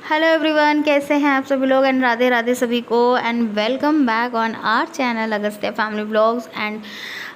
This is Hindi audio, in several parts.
हेलो एवरीवन, कैसे हैं आप सभी लोग। एंड राधे राधे सभी को। And welcome back on our channel Agastya family vlogs. And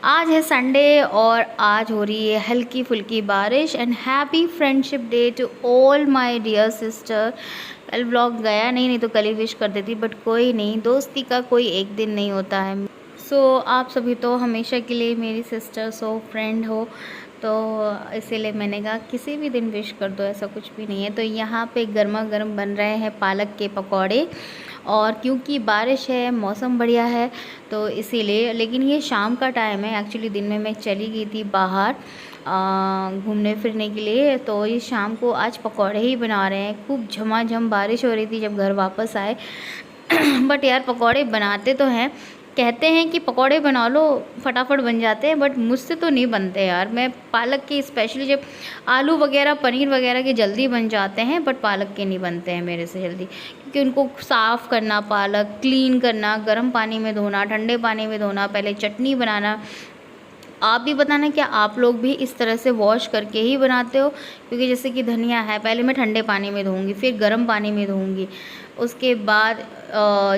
आज है संडे और आज हो रही है हल्की फुल्की बारिश। And happy friendship day to all my dear sister. कल व्लॉग गया नहीं तो कल ही विश कर देती, बट कोई नहीं, दोस्ती का कोई एक दिन नहीं होता है। आप सभी तो हमेशा के लिए मेरी सिस्टर्स हो, फ्रेंड हो, तो इसीलिए मैंने कहा किसी भी दिन विश कर दो, ऐसा कुछ भी नहीं है। तो यहाँ पे गर्मा गर्म बन रहे हैं पालक के पकौड़े, और क्योंकि बारिश है, मौसम बढ़िया है, तो इसीलिए। लेकिन ये शाम का टाइम है, एक्चुअली दिन में मैं चली गई थी बाहर घूमने फिरने के लिए, तो ये शाम को आज पकौड़े ही बना रहे हैं। खूब झमाझम बारिश हो रही थी जब घर वापस आए। बट यार पकौड़े बनाते तो हैं, कहते हैं कि पकौड़े बना लो फटाफट बन जाते हैं, बट मुझसे तो नहीं बनते यार। मैं पालक के स्पेशली जब आलू वगैरह पनीर वगैरह के जल्दी बन जाते हैं, बट पालक के नहीं बनते हैं मेरे से जल्दी, क्योंकि उनको साफ़ करना, पालक क्लीन करना, गर्म पानी में धोना, ठंडे पानी में धोना, पहले चटनी बनाना। आप भी बताना क्या आप लोग भी इस तरह से वॉश करके ही बनाते हो? क्योंकि जैसे कि धनिया है, पहले मैं ठंडे पानी में धोऊंगी, फिर गर्म पानी में धोऊंगी, उसके बाद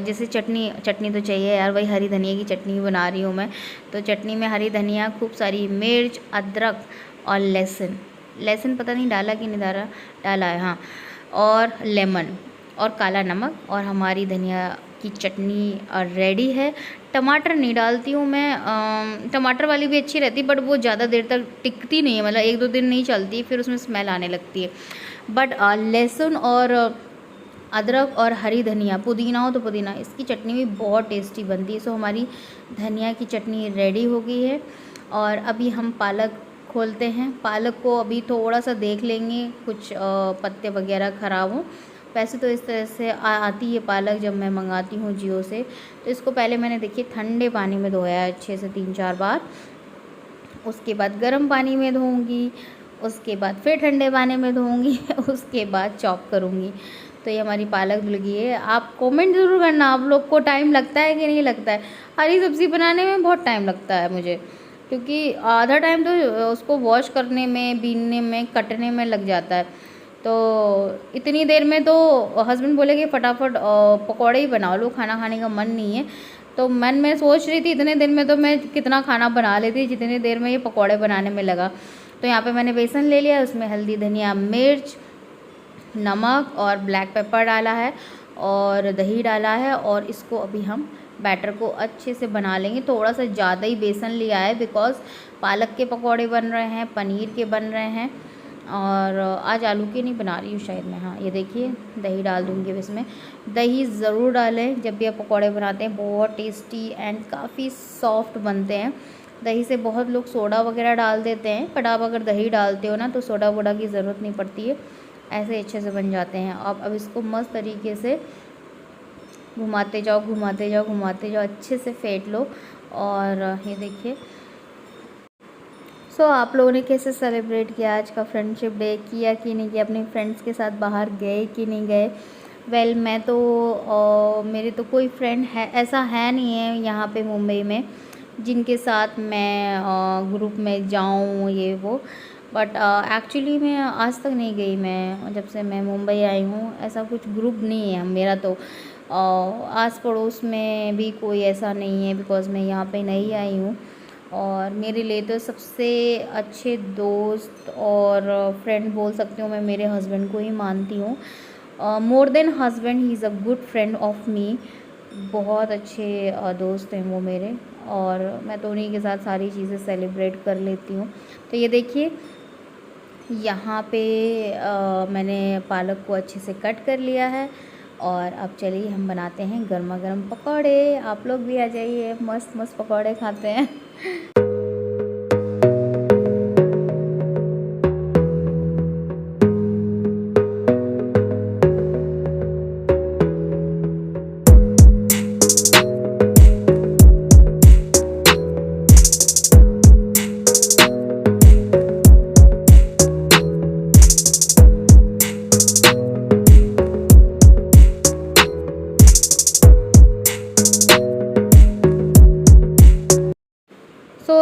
जैसे चटनी तो चाहिए यार, वही हरी धनिया की चटनी बना रही हूँ मैं। तो चटनी में हरी धनिया, खूब सारी मिर्च, अदरक और लहसुन पता नहीं डाला कि नहीं डाला है, हाँ, और लेमन और काला नमक, और हमारी धनिया की चटनी रेडी है। टमाटर नहीं डालती हूँ मैं, टमाटर वाली भी अच्छी रहती, बट वो ज़्यादा देर तक टिकती नहीं है, मतलब एक दो दिन नहीं चलती, फिर उसमें स्मेल आने लगती है। बट लहसुन और अदरक और हरी धनिया, पुदीना हो तो पुदीना, इसकी चटनी भी बहुत टेस्टी बनती है। हमारी धनिया की चटनी रेडी हो गई है, और अभी हम पालक खोलते हैं। पालक को अभी थोड़ा सा देख लेंगे, कुछ पत्ते वगैरह ख़राब हों। वैसे तो इस तरह से आती है पालक जब मैं मंगाती हूँ जियो से। तो इसको पहले मैंने देखिए ठंडे पानी में धोया है अच्छे से 3-4 बार, उसके बाद गर्म पानी में धोऊंगी, उसके बाद फिर ठंडे पानी में धोऊंगी उसके बाद चॉप करूँगी। तो ये हमारी पालक धुल गई है। आप कमेंट ज़रूर करना आप लोग को टाइम लगता है कि नहीं लगता है। हरी सब्ज़ी बनाने में बहुत टाइम लगता है मुझे, क्योंकि आधा टाइम तो उसको वॉश करने में, बीनने में, कटने में लग जाता है। तो इतनी देर में तो हस्बैंड बोले कि फटाफट पकौड़े ही बना लो, खाना खाने का मन नहीं है। तो मन में सोच रही थी इतने दिन में तो मैं कितना खाना बना लेती, जितनी देर में ये पकौड़े बनाने में लगा। तो यहाँ पे मैंने बेसन ले लिया, उसमें हल्दी, धनिया, मिर्च, नमक और ब्लैक पेपर डाला है, और दही डाला है, और इसको अभी हम बैटर को अच्छे से बना लेंगे। थोड़ा सा ज़्यादा ही बेसन लिया है, बिकॉज़ पालक के पकौड़े बन रहे हैं, पनीर के बन रहे हैं, और आज आलू के नहीं बना रही हूँ शायद मैं। हाँ, ये देखिए दही डाल दूँगी इसमें। दही ज़रूर डालें जब भी आप पकौड़े बनाते हैं, बहुत टेस्टी एंड काफ़ी सॉफ्ट बनते हैं। दही से बहुत लोग सोडा वगैरह डाल देते हैं, बट आप अगर दही डालते हो ना तो सोडा वोडा की ज़रूरत नहीं पड़ती है, ऐसे अच्छे से बन जाते हैं। आप अब इसको मस्त तरीके से घुमाते जाओ, घुमाते जाओ, घुमाते जाओ, अच्छे से फेंट लो। और ये देखिए। आप लोगों ने कैसे सेलिब्रेट किया आज का फ्रेंडशिप डे? किया कि नहीं किया? अपने फ्रेंड्स के साथ बाहर गए कि नहीं गए? वेल मैं तो मेरे तो कोई फ्रेंड है ऐसा है नहीं है यहाँ पे मुंबई में जिनके साथ मैं ग्रुप में जाऊँ ये वो, बट एक्चुअली मैं आज तक नहीं गई। मैं जब से मैं मुंबई आई हूँ ऐसा कुछ ग्रुप नहीं है मेरा, तो आस पड़ोस में भी कोई ऐसा नहीं है, बिकॉज़ मैं यहाँ पे नई आई हूँ। और मेरे लिए तो सबसे अच्छे दोस्त और फ्रेंड बोल सकती हूँ मैं मेरे हस्बैंड को ही मानती हूँ। More than husband, he is a good friend of me. बहुत अच्छे दोस्त हैं वो मेरे, और मैं तो उन्हीं के साथ सारी चीज़ें सेलिब्रेट कर लेती हूँ। तो ये देखिए यहाँ पे मैंने पालक को अच्छे से कट कर लिया है, और अब चलिए हम बनाते हैं गर्मा गर्म पकौड़े। आप लोग भी आ जाइए, मस्त मस्त पकौड़े खाते हैं।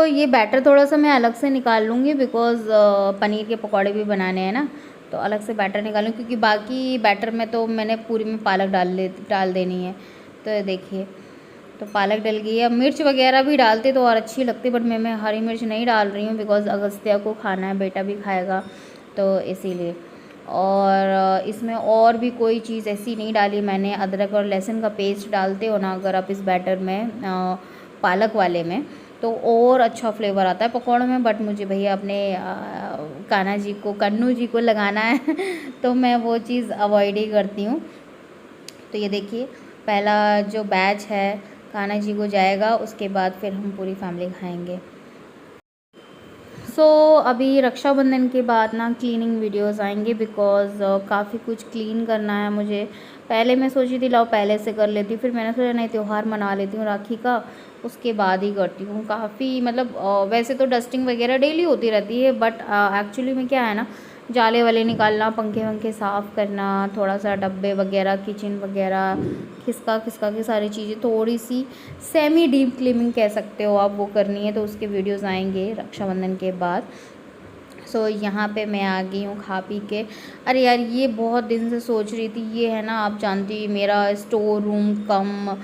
ये बैटर थोड़ा सा मैं अलग से निकाल लूँगी, बिकॉज़ पनीर के पकौड़े भी बनाने हैं ना, तो अलग से बैटर निकालूँ, क्योंकि बाकी बैटर में तो मैंने पूरी में पालक डाल देनी है। तो ये देखिए, तो पालक डल गई है। मिर्च वगैरह भी डालते तो और अच्छी लगती, बट मैं हरी मिर्च नहीं डाल रही हूँ बिकॉज़ अगस्त्या को खाना है, बेटा भी खाएगा, तो इसीलिए। और इसमें और भी कोई चीज़ ऐसी नहीं डाली मैंने। अदरक और लहसुन का पेस्ट डालते हो ना अगर आप इस बैटर में, पालक वाले में, तो और अच्छा फ्लेवर आता है पकौड़ों में। बट मुझे भैया अपने कन्नू जी को लगाना है तो मैं वो चीज़ अवॉइड ही करती हूँ। तो ये देखिए, पहला जो बैच है कान्हा जी को जाएगा, उसके बाद फिर हम पूरी फैमिली खाएंगे। अभी रक्षाबंधन के बाद ना क्लीनिंग वीडियोस आएंगे बिकॉज़ काफ़ी कुछ क्लीन करना है मुझे। पहले मैं सोची थी लाओ पहले से कर लेती हूँ, फिर मैंने सोचा नहीं, त्यौहार मना लेती हूँ राखी का, उसके बाद ही करती हूँ। काफ़ी मतलब वैसे तो डस्टिंग वगैरह डेली होती रहती है, बट एक्चुअली में क्या है ना, जाले वाले निकालना, पंखे वंखे साफ़ करना, थोड़ा सा डब्बे वगैरह, किचन वगैरह, खिसका खिसका की सारी चीज़ें, थोड़ी सी सेमी डीप क्लीनिंग कह सकते हो आप, वो करनी है। तो उसके वीडियोस आएंगे रक्षाबंधन के बाद। यहाँ पे मैं आ गई हूँ खा पी के। अरे यार, ये बहुत दिन से सोच रही थी, ये है ना, आप जानती हैं मेरा store room cum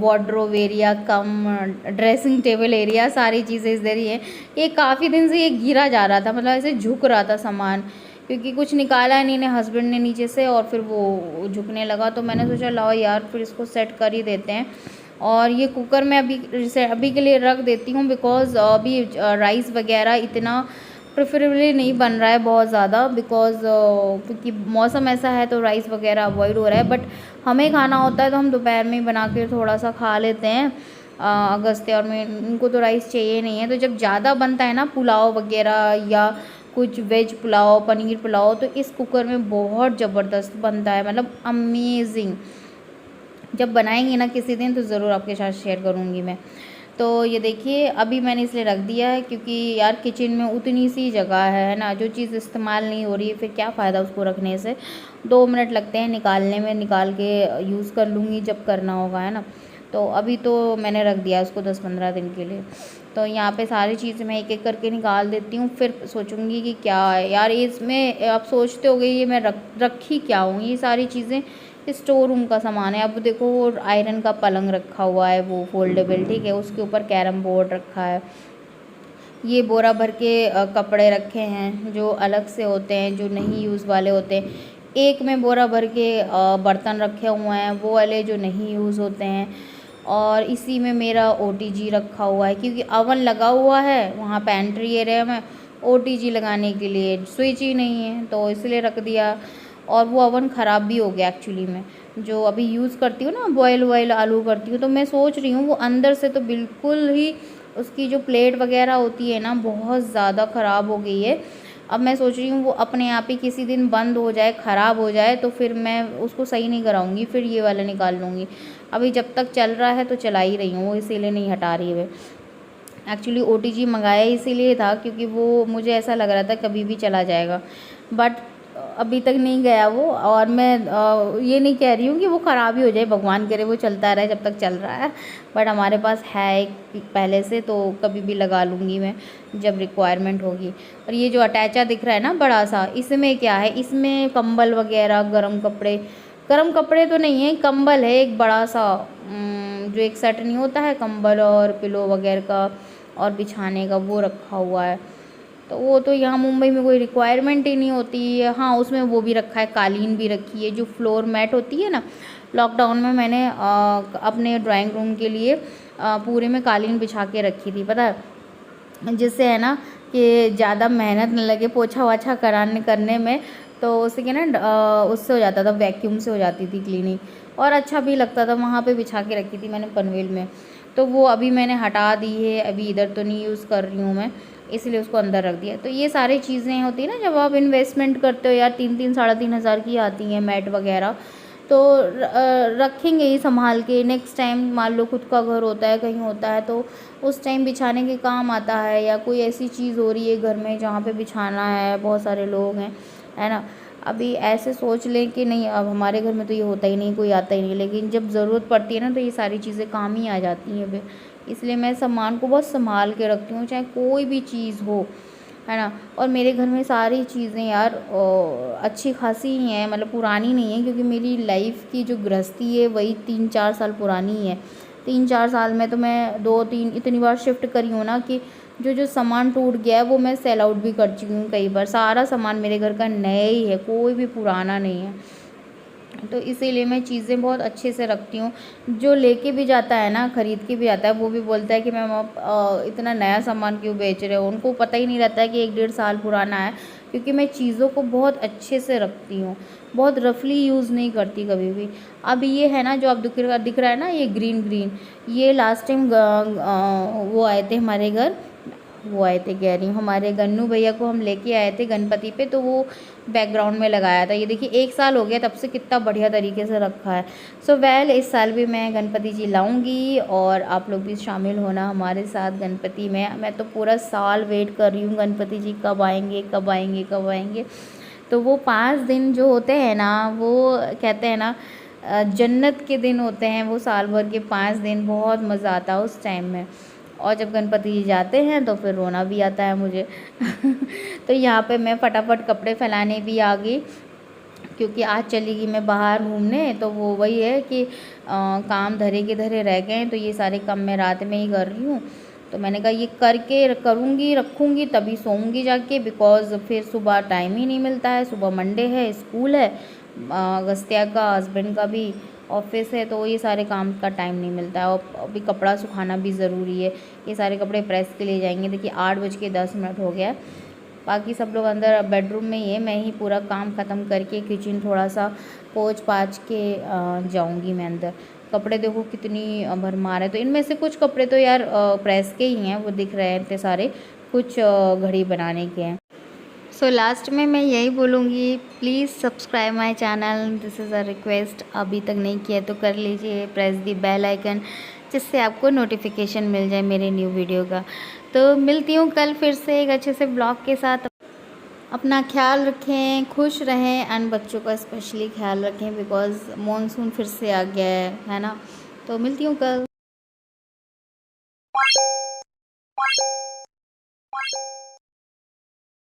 wardrobe area कम ड्रेसिंग टेबल एरिया, सारी चीज़ें इधर ही है। ये काफ़ी दिन से ये गिरा जा रहा था, मतलब ऐसे झुक रहा था सामान, क्योंकि कुछ निकाला नहीं ने हस्बैंड ने नीचे से, और फिर वो झुकने लगा। तो मैंने सोचा लाओ यार फिर इसको सेट कर ही देते हैं। और ये कुकर में अभी के लिए रख देती हूँ बिकॉज़ अभी राइस वगैरह इतना प्रेफरेबली नहीं बन रहा है बहुत ज़्यादा, बिकॉज़ क्योंकि मौसम ऐसा है तो राइस वगैरह अवॉइड हो रहा है। बट हमें खाना होता है तो हम दोपहर में ही बना के थोड़ा सा खा लेते हैं। अगस्त्य और मैं, इनको तो राइस चाहिए नहीं है। तो जब ज़्यादा बनता है ना पुलाव वगैरह या कुछ वेज पुलाव, पनीर पुलाव, तो इस कुकर में बहुत ज़बरदस्त बनता है, मतलब अमेजिंग। जब बनाएंगे ना किसी दिन तो ज़रूर आपके साथ शेयर करूँगी मैं। तो ये देखिए, अभी मैंने इसलिए रख दिया है क्योंकि यार किचन में उतनी सी जगह है ना, जो चीज़ इस्तेमाल नहीं हो रही है फिर क्या फ़ायदा उसको रखने से। 2 मिनट लगते हैं निकालने में, निकाल के यूज़ कर लूँगी जब करना होगा, है ना। तो अभी तो मैंने रख दिया उसको 10-15 दिन के लिए। तो यहाँ पे सारी चीज़ें मैं एक एक करके निकाल देती हूँ, फिर सोचूंगी कि क्या है यार इसमें। आप सोचते होगे ये मैं रखी क्या हूँ, ये सारी चीज़ें स्टोर रूम का सामान है। अब देखो वो आयरन का पलंग रखा हुआ है, वो फोल्डेबल, ठीक है, उसके ऊपर कैरम बोर्ड रखा है। ये बोरा भर के कपड़े रखे हैं जो अलग से होते हैं, जो नहीं यूज़ वाले होते हैं। एक में बोरा भर के बर्तन रखे हुए हैं, वो वाले जो नहीं यूज़ होते हैं। और इसी में मेरा ओटीजी रखा हुआ है, क्योंकि अवन लगा हुआ है वहाँ पेंट्री एरिया में, ओटीजी लगाने के लिए स्विच ही नहीं है, तो इसलिए रख दिया। और वो अवन ख़राब भी हो गया एक्चुअली में, जो अभी यूज़ करती हूँ ना, बॉयल आलू करती हूँ, तो मैं सोच रही हूँ वो अंदर से तो बिल्कुल ही उसकी जो प्लेट वगैरह होती है ना बहुत ज़्यादा ख़राब हो गई है। अब मैं सोच रही हूँ वो अपने आप ही किसी दिन बंद हो जाए, ख़राब हो जाए, तो फिर मैं उसको सही नहीं कराऊँगी, फिर ये वाला निकाल लूँगी। अभी जब तक चल रहा है तो चला ही रही हूँ, वो इसीलिए नहीं हटा रही है। एक्चुअली ओटीजी मंगाया इसीलिए था क्योंकि वो मुझे ऐसा लग रहा था कभी भी चला जाएगा, बट अभी तक नहीं गया वो। और मैं ये नहीं कह रही हूँ कि वो ख़राब ही हो जाए, भगवान करे वो चलता रहे जब तक चल रहा है, बट हमारे पास है एक पहले से, तो कभी भी लगा लूँगी मैं जब रिक्वायरमेंट होगी। और ये जो अटैचा दिख रहा है ना बड़ा सा, इसमें क्या है, इसमें कंबल वगैरह, गर्म कपड़े तो नहीं है, कंबल है एक बड़ा सा, जो एक सेट नहीं होता है कंबल और पिलो वगैरह का और बिछाने का, वो रखा हुआ है। तो वो तो यहाँ मुंबई में कोई रिक्वायरमेंट ही नहीं होती है। हाँ, उसमें वो भी रखा है, कालीन भी रखी है, जो फ्लोर मैट होती है ना। लॉकडाउन में मैंने अपने ड्राइंग रूम के लिए पूरे में कालीन बिछा के रखी थी, पता है, जिससे है ना कि ज़्यादा मेहनत न लगे पोछा वाछा करने में। तो उससे क्या ना, उससे हो जाता था, वैक्यूम से हो जाती थी क्लीनिंग, और अच्छा भी लगता था। वहाँ पे बिछा के रखी थी मैंने पनवेल में, तो वो अभी मैंने हटा दी है, अभी इधर तो नहीं यूज़ कर रही हूँ मैं, इसलिए उसको अंदर रख दिया। तो ये सारी चीज़ें होती है ना, जब आप इन्वेस्टमेंट करते हो यार, 3-3 साढ़े 3 हज़ार की आती हैं मैट वगैरह, तो रखेंगे ही संभाल के। नेक्स्ट टाइम मान लो खुद का घर होता है, कहीं होता है, तो उस टाइम बिछाने के काम आता है, या कोई ऐसी चीज़ हो रही है घर में जहाँ पे बिछाना है, बहुत सारे लोग हैं, है ना। अभी ऐसे सोच लें कि नहीं, अब हमारे घर में तो ये होता ही नहीं, कोई आता ही नहीं, लेकिन जब ज़रूरत पड़ती है ना तो ये सारी चीज़ें काम ही आ जाती हैं। इसलिए मैं सामान को बहुत संभाल के रखती हूँ, चाहे कोई भी चीज़ हो, है ना। और मेरे घर में सारी चीज़ें यार अच्छी खासी ही हैं, मतलब पुरानी नहीं है, क्योंकि मेरी लाइफ की जो गृहस्थी है वही 3-4 साल पुरानी है। 3-4 साल में तो मैं 2-3 इतनी बार शिफ्ट करी हूँ ना कि जो जो सामान टूट गया है वो मैं सेल आउट भी कर चुकी हूँ कई बार। सारा सामान मेरे घर का नया ही है, कोई भी पुराना नहीं है। तो इसीलिए मैं चीज़ें बहुत अच्छे से रखती हूँ। जो लेके भी जाता है ना, ख़रीद के भी आता है, वो भी बोलता है कि मैम आप इतना नया सामान क्यों बेच रहे हो। उनको पता ही नहीं रहता है कि 1-1.5 साल पुराना है, क्योंकि मैं चीज़ों को बहुत अच्छे से रखती हूँ, बहुत रफली यूज़ नहीं करती कभी भी। अब ये है ना जो आप दिख रहा है ना, ये ग्रीन, ये लास्ट टाइम वो आए थे हमारे घर, वो आए थे कह रही हूँ, हमारे गन्नू भैया को हम लेके आए थे गणपति पे, तो वो बैकग्राउंड में लगाया था। ये देखिए 1 साल हो गया तब से कितना बढ़िया तरीके से रखा है। सो वेल इस साल भी मैं गणपति जी लाऊंगी और आप लोग भी शामिल होना हमारे साथ गणपति में। मैं तो पूरा साल वेट कर रही हूँ गणपति जी कब आएंगे कब आएंगे कब आएंगे। तो वो 5 दिन जो होते हैं ना, वो कहते हैं ना जन्नत के दिन होते हैं वो, साल भर के 5 दिन, बहुत मज़ा आता है उस टाइम में। और जब गणपति जी जाते हैं तो फिर रोना भी आता है मुझे तो यहाँ पे मैं फटाफट कपड़े फैलाने भी आ गई, क्योंकि आज चली गई मैं बाहर घूमने। तो वो वही है कि काम धरे के धरे रह गए हैं, तो ये सारे काम मैं रात में ही कर रही हूँ। तो मैंने कहा ये करके करूँगी रखूँगी तभी सोऊंगी जाके, बिकॉज़ फिर सुबह टाइम ही नहीं मिलता है। सुबह मंडे है, स्कूल है अगस्त्या का, हस्बैंड का भी ऑफिस है, तो ये सारे काम का टाइम नहीं मिलता है। और अभी कपड़ा सुखाना भी ज़रूरी है, ये सारे कपड़े प्रेस के लिए जाएंगे। देखिए 8:10 हो गया है, बाकी सब लोग अंदर बेडरूम में ही है। मैं ही पूरा काम ख़त्म करके किचन थोड़ा सा पोंछ पाछ के जाऊंगी मैं अंदर। कपड़े देखो कितनी भरमार है, तो इनमें से कुछ कपड़े तो यार प्रेस के ही हैं, वो दिख रहे हैं इतने सारे, कुछ घड़ी बनाने के हैं। सो लास्ट में मैं यही बोलूँगी, please subscribe my channel, this is a request. अभी तक नहीं किया तो कर लीजिए, प्रेस दी बेल आइकन, जिससे आपको नोटिफिकेशन मिल जाए मेरे न्यू वीडियो का। तो मिलती हूँ कल फिर से एक अच्छे से ब्लॉग के साथ। अपना ख्याल रखें, खुश रहें, एंड बच्चों का स्पेशली ख्याल रखें, बिकॉज़ मॉनसून फिर से आ गया है ना। तो मिलती हूँ कल।